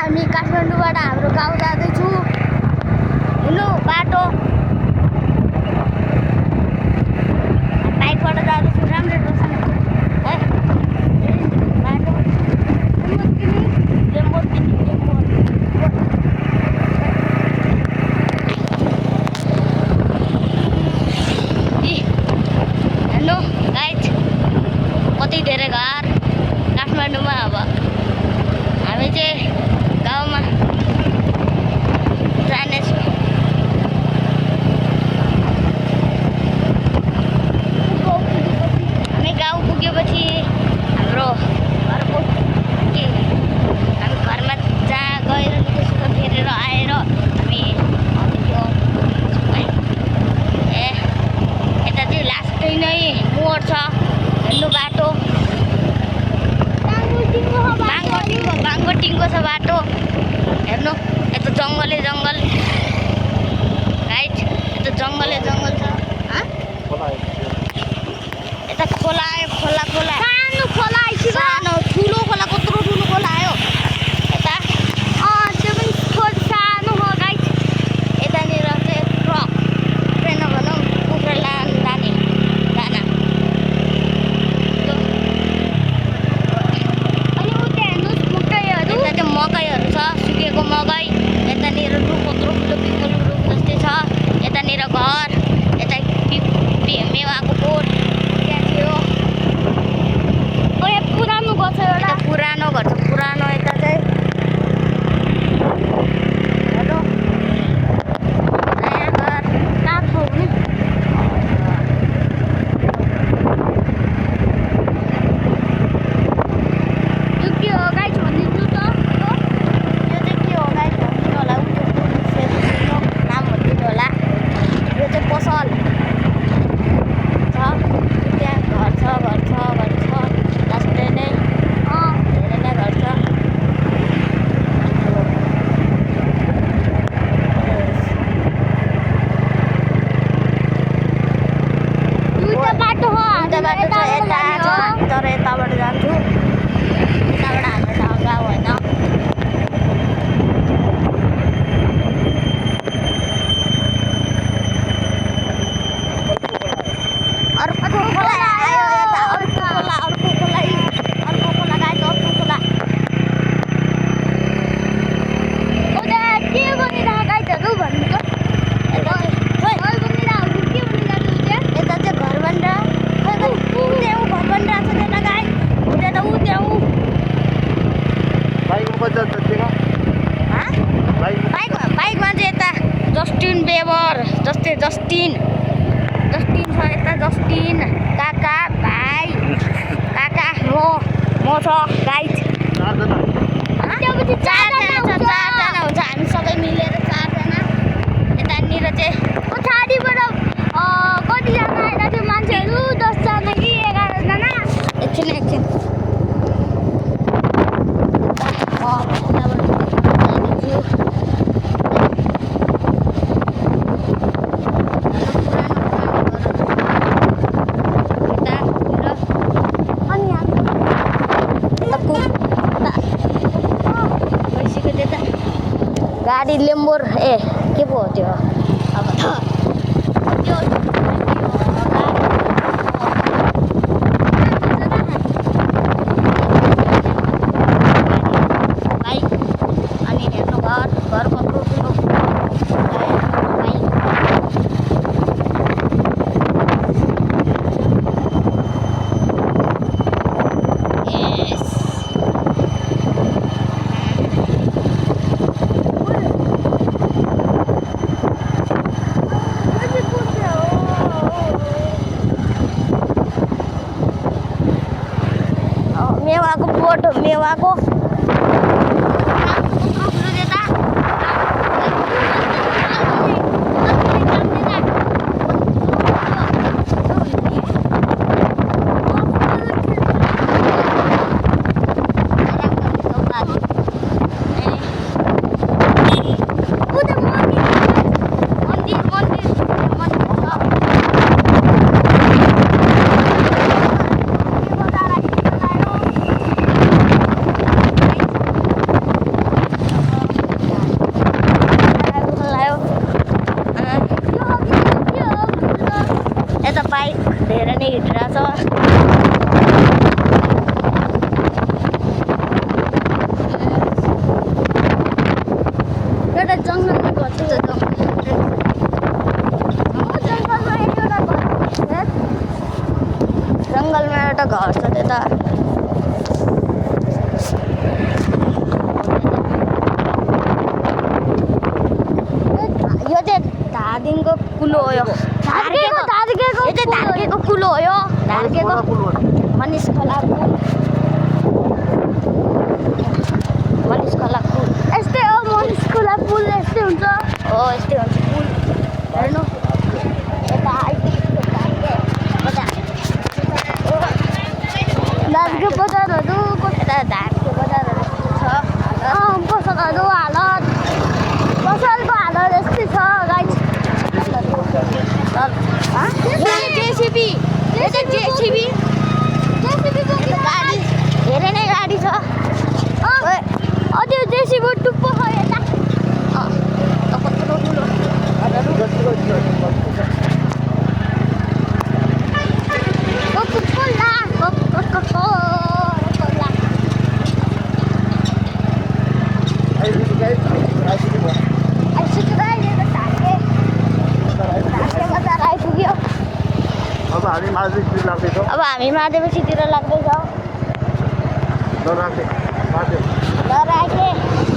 हामी काठमाडौँबाट हाम्रो गाउँ जाँदैछु। हेलो बाटो बाइकबाट जाँदैछु। राम्रो रोशन है बाटो हेलो गाइज कति धेरै घर काठमाडौँमा। अब हामी चाहिँ गाउँमा जानेछौँ। हामी गाउँ पुगेपछि हाम्रो घरको के हामी घरमा जहाँ गएर दुःख फेरेर आएर हामी ए यता चाहिँ लास्टै नै मोड छ। हेर्नु बाटो बाङ्गोटिङको छ बाटो। हेर्नु यता जङ्गलै जङ्गल गाइज, यता जङ्गलै जङ्गल छ। यता खोला आयो खोला सानो खोला सानो ठुलो खोला कत्रो ठुलो खोला आयो यता त्यो पनि सानो हो गाइज। यतानिर चाहिँ ट्रक ट्रेन भनौँ कुखुरा लाने दाना। यता चाहिँ मकैहरू छ, सुकेको मकै। यतानिर रुख कत्रो ठुलो पिपलको रुख जस्तै छ। यतानिर घर, यता मेवाको बोट त्यहाँ थियो। पुरानो घर छ एउटा, पुरानो घर छ पुरानो। यता चाहिँ हेलो नयाँ घर काठको हुने। यो के हो गाइज भनिदिनु त। यो चाहिँ के हो गाइज भनिदिनु होला। नाम भनिदिनु होला। यो चाहिँ पसल छ, त्यहाँ घर छ लास्टै नै धेरै नै घर छ। दुईटा बाटो हो, दुईटा बाटो छ। यता छ तर यताबाट जान्छु, यताबाट हाम्रो ठाउँ गाउँ होइन। अर्को खोला आयो यता, अर्को खोला गाइज, अर्को खोला। के बनिरहेको गाइजहरू भन्नु त। यता चाहिँ घर बनिरहेको त्यहाँ घर बनिरहेको छ त्यता गाइज। त्यता त्यहाँ बाइकमा चाहिँ यता जस्टिन बेबर जस्टिन छ। यता जस्टिन काका भाइ काका म छ गाइज। चारजना हुन्छ हामी सबै मिलेर चारजना। यतानिर चाहिँ पछाडिबाट कतिजना आएका थियो मान्छेहरू, 10जना कि 11जना। एकछिन गाडी लेम्बोर के पो हो त्यो। अब त्यो बाइक अनि हेर्नु घर कत्रो ठुलो मेवाको बोट मेवाको ढार्केको मनिष खोला पुल यस्तै हो मनिष खोला पुल यस्तै हुन्छ हो यस्तै हुन्छ पुल हेर्नु यता दार्जिलिङ बजारहरू कता ढार्के बजारहरू छ पसलहरू हालत पसलको हालत यस्तै छ गाइस जेसिबी गाडी धेरै नै गाडी छ त्यो जेसिबी टुप्पो छ यता कत्रो ठुलो अब हामी माधेपछितिर लाग्दैछौँ ल राखेँ ल राखेँ